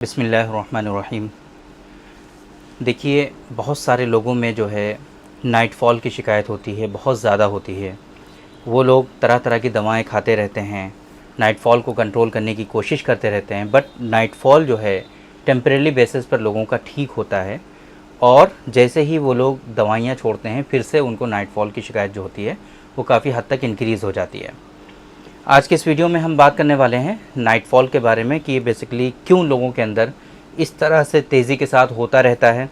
बिस्मिल्लाहिर्रहमानिर्रहीम। देखिए, बहुत सारे लोगों में जो है नाइट फॉल की शिकायत होती है, बहुत ज़्यादा होती है। वो लोग तरह तरह की दवाएं खाते रहते हैं, नाइट फॉल को कंट्रोल करने की कोशिश करते रहते हैं, बट नाइट फॉल जो है टेम्परेरी बेसिस पर लोगों का ठीक होता है। और जैसे ही वो लोग दवाइयाँ छोड़ते हैं, फिर से उनको नाइट फॉल की शिकायत जो होती है वो काफ़ी हद तक इंक्रीज़ हो जाती है। आज के इस वीडियो में हम बात करने वाले हैं नाइट फॉल के बारे में कि ये बेसिकली क्यों लोगों के अंदर इस तरह से तेज़ी के साथ होता रहता है,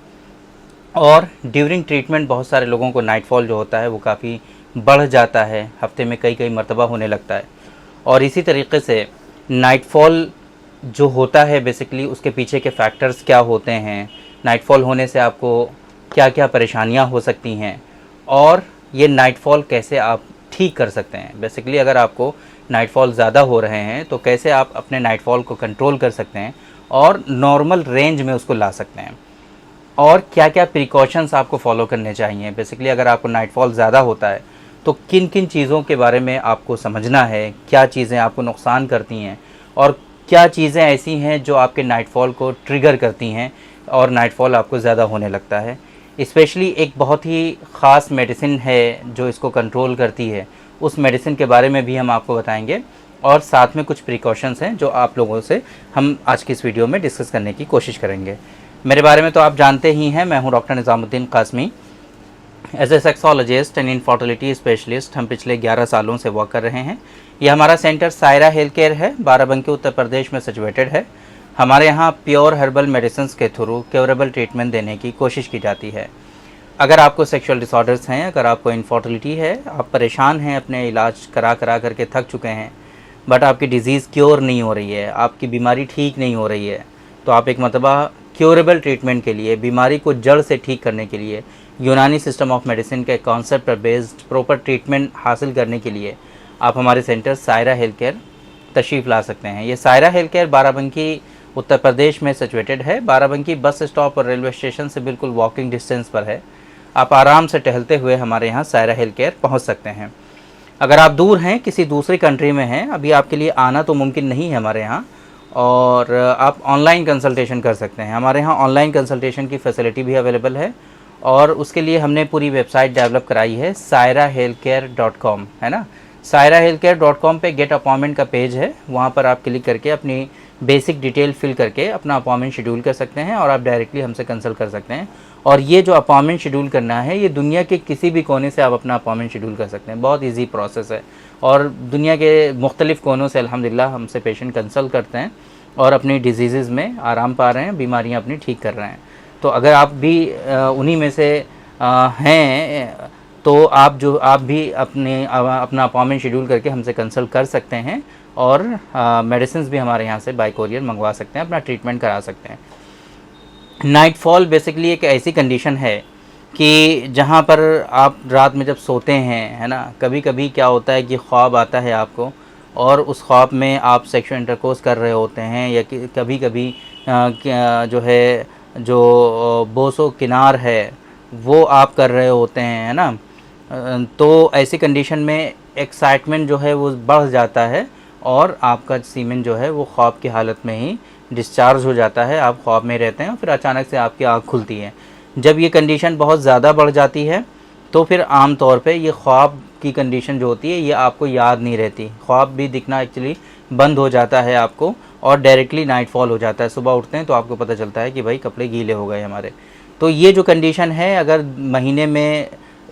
और ड्यूरिंग ट्रीटमेंट बहुत सारे लोगों को नाइट फॉल जो होता है वो काफ़ी बढ़ जाता है, हफ्ते में कई कई मरतबा होने लगता है। और इसी तरीके से नाइट फॉल जो होता है बेसिकली उसके पीछे के फैक्टर्स क्या होते हैं, नाइट फॉल होने से आपको क्या क्या परेशानियां हो सकती हैं, और ये नाइट फॉल कैसे आप ठीक कर सकते हैं। बेसिकली अगर आपको नाइट फॉल ज़्यादा हो रहे हैं तो कैसे आप अपने नाइट फॉल को कंट्रोल कर सकते हैं और नॉर्मल रेंज में उसको ला सकते हैं, और क्या क्या प्रिकॉशंस आपको फॉलो करने चाहिए। बेसिकली अगर आपको नाइट फॉल ज़्यादा होता है तो किन किन चीज़ों के बारे में आपको समझना है, क्या चीज़ें आपको नुकसान करती हैं और क्या चीज़ें ऐसी हैं जो आपके नाइट फॉल को ट्रिगर करती हैं और नाइट फॉल आपको ज़्यादा होने लगता है। स्पेशली एक बहुत ही ख़ास मेडिसिन है जो इसको कंट्रोल करती है, उस मेडिसिन के बारे में भी हम आपको बताएंगे, और साथ में कुछ प्रिकॉशंस हैं जो आप लोगों से हम आज की इस वीडियो में डिस्कस करने की कोशिश करेंगे। मेरे बारे में तो आप जानते ही हैं, मैं हूं doctor Nizamuddin Qasmi. As a sexologist and infertility specialist हम पिछले 11 सालों से वर्क कर रहे हैं। ये हमारा सेंटर सायरा हेल्थ केयर है, बाराबंकी उत्तर प्रदेश में सिचुएटेड है। हमारे यहाँ प्योर हर्बल मेडिसिन के थ्रू क्योरेबल ट्रीटमेंट देने की कोशिश की जाती है। अगर आपको सेक्सुअल डिसऑर्डर्स हैं, अगर आपको इनफर्टिलिटी है, आप परेशान हैं, अपने इलाज करा करा करके थक चुके हैं, बट आपकी डिज़ीज़ क्योर नहीं हो रही है, आपकी बीमारी ठीक नहीं हो रही है, तो आप एक मरतबा क्योरेबल ट्रीटमेंट के लिए, बीमारी को जड़ से ठीक करने के लिए, यूनानी सिस्टम ऑफ मेडिसिन के कॉन्सेप्ट पर बेस्ड प्रॉपर ट्रीटमेंट हासिल करने के लिए आप हमारे सेंटर सायरा हेल्थ केयर तशरीफ़ ला सकते हैं। ये सायरा हेल्थ केयर बाराबंकी उत्तर प्रदेश में सिचुएटेड है। बाराबंकी बस स्टॉप और रेलवे स्टेशन से बिल्कुल वॉकिंग डिस्टेंस पर है। आप आराम से टहलते हुए हमारे यहाँ सायरा हेल्थ केयर पहुँच सकते हैं। अगर आप दूर हैं, किसी दूसरी कंट्री में हैं, अभी आपके लिए आना तो मुमकिन नहीं है हमारे यहाँ, और आप ऑनलाइन कंसल्टेशन कर सकते हैं। हमारे यहाँ ऑनलाइन कंसल्टेशन की फैसिलिटी भी अवेलेबल है, और उसके लिए हमने पूरी वेबसाइट डेवलप कराई है, sairahealthcare.com, है ना। sairahealthcare.com पे गेट अपॉइंटमेंट का पेज है, वहाँ पर आप क्लिक करके अपनी बेसिक डिटेल फिल करके अपना अपॉइंटमेंट शेड्यूल कर सकते हैं, और आप डायरेक्टली हमसे कंसल्ट कर सकते हैं। और ये जो अपॉइंटमेंट शेड्यूल करना है, ये दुनिया के किसी भी कोने से आप अपना अपॉइंटमेंट शेड्यूल कर सकते हैं। बहुत इजी प्रोसेस है, और दुनिया के मुख्तलिफ़ कोनों से अल्हम्दुलिल्लाह हमसे पेशेंट कंसल्ट करते हैं और अपनी डिजीज़ में आराम पा रहे हैं, बीमारियाँ अपनी ठीक कर रहे हैं। तो अगर आप भी उन्हीं में से हैं तो आप भी अपना अपॉइंटमेंट शेड्यूल करके हमसे कंसल्ट कर सकते हैं, और मेडिसिन भी हमारे यहाँ से बाय कोरियर मंगवा सकते हैं, अपना ट्रीटमेंट करा सकते हैं। नाइट फॉल बेसिकली एक ऐसी कंडीशन है कि जहाँ पर आप रात में जब सोते हैं, है ना, कभी कभी क्या होता है कि ख्वाब आता है आपको, और उस ख्वाब में आप सेक्सुअल इंटरकोर्स कर रहे होते हैं, या कभी कभी जो है जो बोसो किनार है वो आप कर रहे होते हैं, है ना। तो ऐसी कंडीशन में एक्साइटमेंट जो है वो बढ़ जाता है, और आपका सीमेन जो है वो ख्वाब की हालत में ही डिस्चार्ज हो जाता है। आप ख्वाब में रहते हैं और फिर अचानक से आपकी आँख खुलती है। जब ये कंडीशन बहुत ज़्यादा बढ़ जाती है तो फिर आम तौर पे ये ख्वाब की कंडीशन जो होती है ये आपको याद नहीं रहती, ख्वाब भी दिखना एक्चुअली बंद हो जाता है आपको, और डायरेक्टली नाइट फॉल हो जाता है। सुबह उठते हैं तो आपको पता चलता है कि भाई कपड़े गीले हो गए हमारे। तो ये जो कंडीशन है, अगर महीने में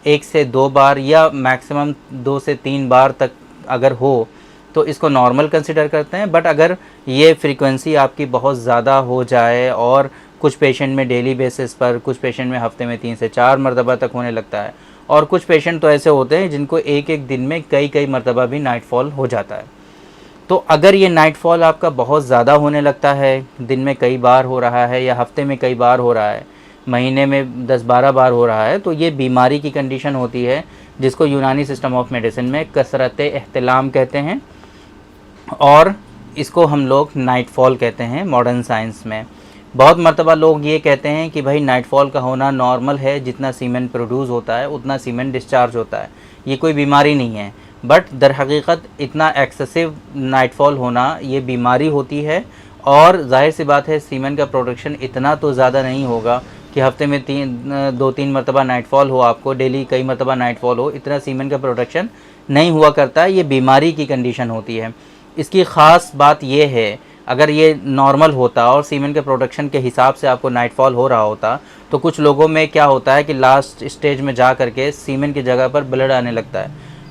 1 से 2 बार या मैक्सिमम 2 से 3 बार तक अगर हो तो इसको नॉर्मल कंसिडर करते हैं। बट अगर ये फ्रीक्वेंसी आपकी बहुत ज़्यादा हो जाए, और कुछ पेशेंट में डेली बेसिस पर, कुछ पेशेंट में हफ्ते में 3 से 4 मरतबा तक होने लगता है, और कुछ पेशेंट तो ऐसे होते हैं जिनको एक एक दिन में कई कई मरतबा भी नाइट फॉल हो जाता है। तो अगर ये नाइट फॉल आपका बहुत ज़्यादा होने लगता है, दिन में कई बार हो रहा है, या हफ्ते में कई बार हो रहा है, महीने में 10-12 बार हो रहा है, तो ये बीमारी की कंडीशन होती है, जिसको यूनानी सिस्टम ऑफ मेडिसिन में कसरत एहतिलाम कहते हैं, और इसको हम लोग नाइट फॉल कहते हैं मॉडर्न साइंस में। बहुत मरतबा लोग ये कहते हैं कि भाई नाइट फॉल का होना नॉर्मल है, जितना सीमेंट प्रोड्यूस होता है उतना सीमेंट डिस्चार्ज होता है, ये कोई बीमारी नहीं है। बट दर हकीकत इतना एक्सेसिव नाइट फॉल होना ये बीमारी होती है, और जाहिर सी बात है सीमेन का प्रोडक्शन इतना तो ज़्यादा नहीं होगा कि हफ्ते में 2-3 मरतबा नाइटफॉल हो, आपको डेली कई मरतबा नाइटफॉल हो, इतना सीमेन का प्रोडक्शन नहीं हुआ करता है। ये बीमारी की कंडीशन होती है। इसकी ख़ास बात ये है, अगर ये नॉर्मल होता और सीमेन के प्रोडक्शन के हिसाब से आपको नाइटफॉल हो रहा होता तो कुछ लोगों में क्या होता है कि लास्ट स्टेज में जा करके सीमेन की जगह पर ब्लड आने लगता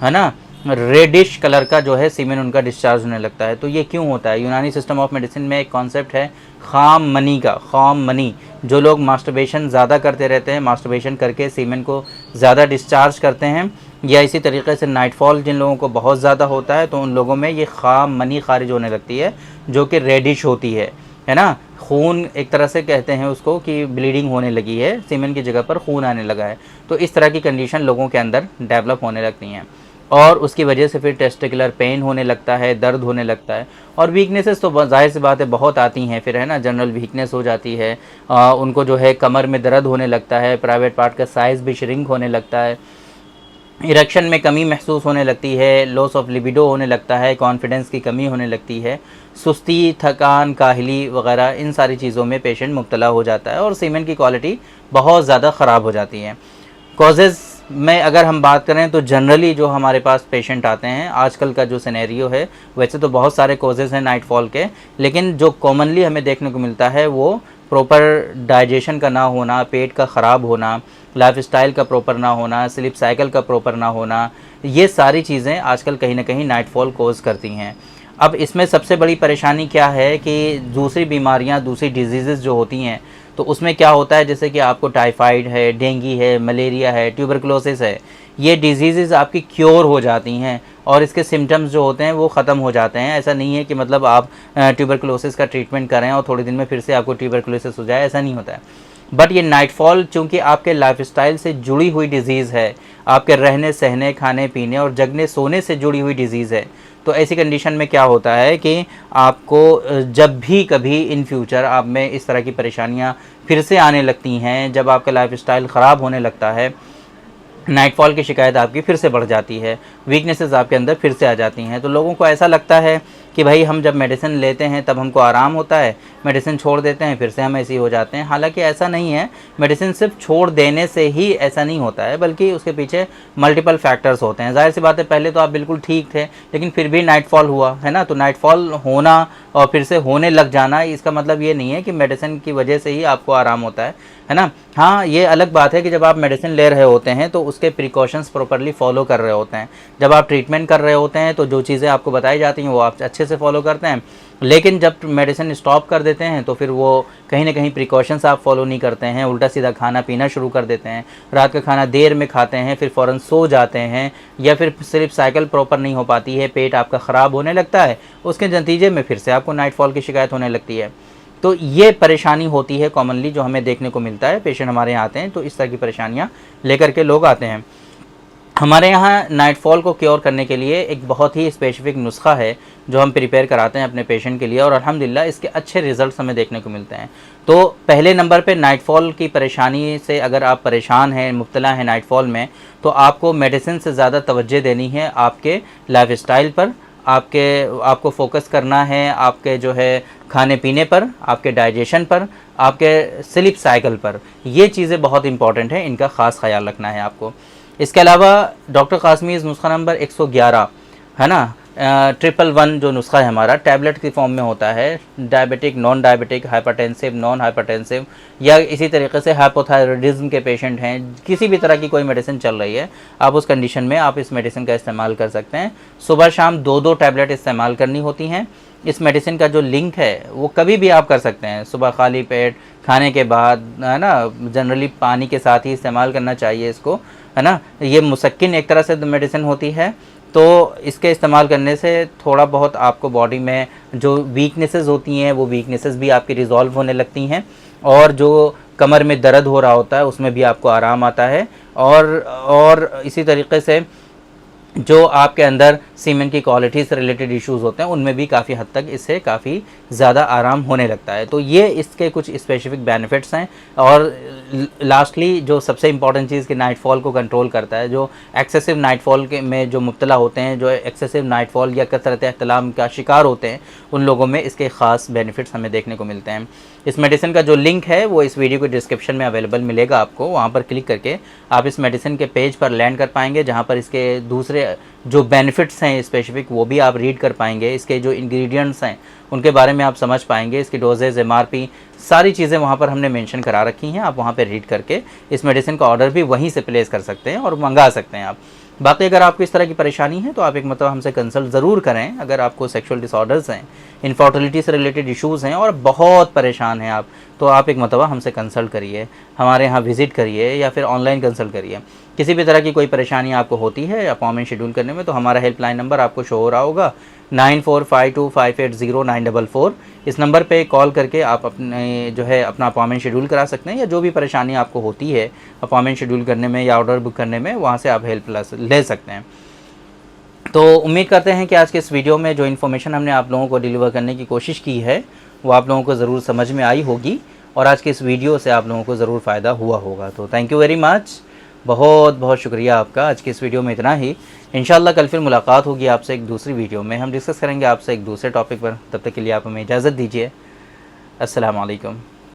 है ना, रेडिश कलर का जो है सीमेन उनका डिस्चार्ज होने लगता है। तो ये क्यों होता है? यूनानी सिस्टम ऑफ मेडिसिन में एक कॉन्सेप्ट है खाम मनी का। खाम मनी, जो लोग मास्टरबेशन ज़्यादा करते रहते हैं, मास्टरबेशन करके सीमेन को ज़्यादा डिस्चार्ज करते हैं, या इसी तरीके से नाइटफॉल जिन लोगों को बहुत ज़्यादा होता है तो उन लोगों में ये खाम मनी खारिज होने लगती है जो कि रेडिश होती है ना। खून एक तरह से कहते हैं उसको कि ब्लीडिंग होने लगी है, सीमेन की जगह पर खून आने लगा है। तो इस तरह की कंडीशन लोगों के अंदर डेवलप होने लगती हैं और उसकी वजह से फिर टेस्टिकुलर पेन होने लगता है, दर्द होने लगता है। और वीकनेसेस तो जाहिर सी बात है बहुत आती हैं फिर, है ना। जनरल वीकनेस हो जाती है, उनको जो है कमर में दर्द होने लगता है, प्राइवेट पार्ट का साइज़ भी श्रिंक होने लगता है, इरेक्शन में कमी महसूस होने लगती है, लॉस ऑफ लिबिडो होने लगता है, कॉन्फिडेंस की कमी होने लगती है, सुस्ती, थकान, काहली वगैरह इन सारी चीज़ों में पेशेंट मुब्तला हो जाता है और सीमेन की क्वालिटी बहुत ज़्यादा ख़राब हो जाती है। कॉजेज़ में अगर हम बात करें तो जनरली जो हमारे पास पेशेंट आते हैं, आजकल का जो सिनेरियो है, वैसे तो बहुत सारे कॉजेज़ हैं नाइटफॉल के, लेकिन जो कॉमनली हमें देखने को मिलता है वो प्रॉपर डाइजेशन का ना होना, पेट का ख़राब होना, लाइफस्टाइल का प्रॉपर ना होना, स्लीप साइकिल का प्रॉपर ना होना, ये सारी चीज़ें आजकल कहीं ना कहीं नाइटफॉल कोज करती हैं। अब इसमें सबसे बड़ी परेशानी क्या है कि दूसरी बीमारियां, दूसरी डिजीज़ जो होती हैं तो उसमें क्या होता है, जैसे कि आपको टाइफाइड है, डेंगू है, मलेरिया है, ट्यूबरकुलोसिस है, ये डिजीज़ आपकी क्योर हो जाती हैं और इसके सिम्टम्स जो होते हैं वो ख़त्म हो जाते हैं। ऐसा नहीं है कि मतलब आप ट्यूबरकुलोसिस का ट्रीटमेंट करें और थोड़े दिन में फिर से आपको ट्यूबरकुलोसिस हो जाए, ऐसा नहीं होता है। बट ये नाइटफॉल चूँकि आपके लाइफस्टाइल से जुड़ी हुई डिज़ीज़ है, आपके रहने सहने, खाने पीने और जगने सोने से जुड़ी हुई डिज़ीज़ है, तो ऐसी कंडीशन में क्या होता है कि आपको जब भी कभी इन फ्यूचर आप में इस तरह की परेशानियां फिर से आने लगती हैं, जब आपका लाइफस्टाइल ख़राब होने लगता है, नाइटफॉल की शिकायत आपकी फिर से बढ़ जाती है, वीकनेसेस आपके अंदर फिर से आ जाती हैं, तो लोगों को ऐसा लगता है कि भाई हम जब मेडिसिन लेते हैं तब हमको आराम होता है, मेडिसिन छोड़ देते हैं फिर से हम ऐसे ही हो जाते हैं। हालांकि ऐसा नहीं है, मेडिसिन सिर्फ छोड़ देने से ही ऐसा नहीं होता है, बल्कि उसके पीछे मल्टीपल फैक्टर्स होते हैं। जाहिर सी बात है पहले तो आप बिल्कुल ठीक थे लेकिन फिर भी नाइटफॉल हुआ, है ना। तो नाइटफॉल होना और फिर से होने लग जाना, इसका मतलब ये नहीं है कि मेडिसिन की वजह से ही आपको आराम होता है ना। हाँ, ये अलग बात है कि जब आप मेडिसिन ले रहे होते हैं तो उसके प्रिकॉशंस प्रॉपर्ली फॉलो कर रहे होते हैं। जब आप ट्रीटमेंट कर रहे होते हैं तो जो चीज़ें आपको बताई जाती हैं वो आप अच्छे से फॉलो करते हैं, लेकिन जब मेडिसिन स्टॉप कर देते हैं तो फिर वो कहीं ना कहीं प्रिकॉशंस आप फॉलो नहीं करते हैं, उल्टा सीधा खाना पीना शुरू कर देते हैं, रात का खाना देर में खाते हैं, फिर फ़ौरन सो जाते हैं, या फिर स्लीप साइकिल प्रॉपर नहीं हो पाती है, पेट आपका ख़राब होने लगता है, उसके नतीजे में फिर से आपको नाइटफॉल की शिकायत होने लगती है। तो ये परेशानी होती है कॉमनली जो हमें देखने को मिलता है। पेशेंट हमारे यहाँ आते हैं तो इस तरह की परेशानियाँ लेकर के लोग आते हैं। हमारे यहाँ नाइटफॉल को क्योर करने के लिए एक बहुत ही स्पेसिफिक नुस्खा है जो हम प्रिपेयर कराते हैं अपने पेशेंट के लिए, और अल्हम्दुलिल्लाह इसके अच्छे रिजल्ट्स हमें देखने को मिलते हैं। तो पहले नंबर पे नाइटफॉल की परेशानी से अगर आप परेशान हैं, मुब्तला हैं नाइटफॉल में, तो आपको मेडिसिन से ज़्यादा तवज्जो देनी है आपके लाइफस्टाइल पर, आपको फोकस करना है आपके जो है खाने पीने पर, आपके डाइजेशन पर, आपके स्लीप साइकिल पर। ये चीज़ें बहुत इंपॉर्टेंट हैं, इनका ख़ास ख्याल रखना है आपको। इसके अलावा डॉक्टर कासमीज़ नुस्खा नंबर 111 है ना, 111 जो नुस्खा है हमारा टैबलेट की फॉर्म में होता है। Diabetic, non diabetic, hypertensive, non hypertensive, या इसी तरीके से हाइपोथायरॉयडिज्म के पेशेंट हैं, किसी भी तरह की कोई मेडिसिन चल रही है, आप उस कंडीशन में आप इस मेडिसिन का इस्तेमाल कर सकते हैं। सुबह शाम 2-2 टैबलेट इस्तेमाल करनी होती हैं। इस मेडिसिन का जो लिंक है वो कभी भी आप कर सकते हैं, सुबह खाली पेट, खाने के बाद, है ना। जनरली पानी के साथ ही इस्तेमाल करना चाहिए इसको, है ना। ये मुसक्किन एक तरह से मेडिसिन होती है, तो इसके इस्तेमाल करने से थोड़ा बहुत आपको बॉडी में जो वीकनेसेस होती हैं वो वीकनेसेस भी आपकी रिज़ॉल्व होने लगती हैं, और जो कमर में दर्द हो रहा होता है उसमें भी आपको आराम आता है। और इसी तरीके से जो आपके अंदर सीमेन की क्वालिटी से रिलेटेड इश्यूज़ होते हैं उनमें भी काफ़ी हद तक इससे काफ़ी ज़्यादा आराम होने लगता है। तो ये इसके कुछ स्पेसिफिक बेनिफिट्स हैं। और लास्टली जो सबसे इम्पॉर्टेंट चीज़ कि नाइटफॉल को कंट्रोल करता है। जो एक्सेसिव नाइटफॉल के में जो मुब्तला होते हैं, जो एक्सेसिव नाइटफॉल या कसरत एहतलाम का शिकार होते हैं, उन लोगों में इसके ख़ास बेनिफिट्स हमें देखने को मिलते हैं। इस मेडिसिन का जो लिंक है वो इस वीडियो के डिस्क्रिप्शन में अवेलेबल मिलेगा आपको। वहाँ पर क्लिक करके आप इस मेडिसिन के पेज पर लैंड कर पाएंगे, जहाँ पर इसके दूसरे जो बेनिफिट्स हैं स्पेसिफिक वो भी आप रीड कर पाएंगे। इसके जो इंग्रेडिएंट्स हैं उनके बारे में आप समझ पाएंगे। इसकी डोजेज, एमआरपी, सारी चीज़ें वहाँ पर हमने मेंशन करा रखी हैं। आप वहाँ पे रीड करके इस मेडिसिन का ऑर्डर भी वहीं से प्लेस कर सकते हैं और मंगा सकते हैं आप। बाकी अगर आपको इस तरह की परेशानी है तो आप एक मतलब हमसे कंसल्ट ज़रूर करें। अगर आपको सेक्सुअल डिसऑर्डर्स हैं, इनफर्टिलिटी से रिलेटेड इश्यूज़ हैं और बहुत परेशान हैं आप, तो आप एक मतलब हमसे कंसल्ट करिए, हमारे यहाँ विज़िट करिए या फिर ऑनलाइन कंसल्ट करिए। किसी भी तरह की कोई परेशानी आपको होती है अपॉइंटमेंट शेड्यूल करने में, तो हमारा हेल्पलाइन नंबर आपको शो हो रहा होगा 9452580944। इस नंबर पे कॉल करके आप अपने जो है अपना अपॉइंटमेंट शेड्यूल करा सकते हैं, या जो भी परेशानी आपको होती है अपॉइंटमेंट शेड्यूल करने में या ऑर्डर बुक करने में, वहाँ से आप हेल्प ले सकते हैं। तो उम्मीद करते हैं कि आज के इस वीडियो में जो इन्फॉर्मेशन हमने आप लोगों को डिलीवर करने की कोशिश की है वो आप लोगों को ज़रूर समझ में आई होगी और आज के इस वीडियो से आप लोगों को ज़रूर फ़ायदा हुआ होगा। तो थैंक यू वेरी मच, बहुत बहुत शुक्रिया आपका। आज की इस वीडियो में इतना ही। इंशाल्लाह कल फिर मुलाकात होगी आपसे एक दूसरी वीडियो में। हम डिस्कस करेंगे आपसे एक दूसरे टॉपिक पर। तब तक के लिए आप हमें इजाज़त दीजिए। अस्सलाम वालेकुम।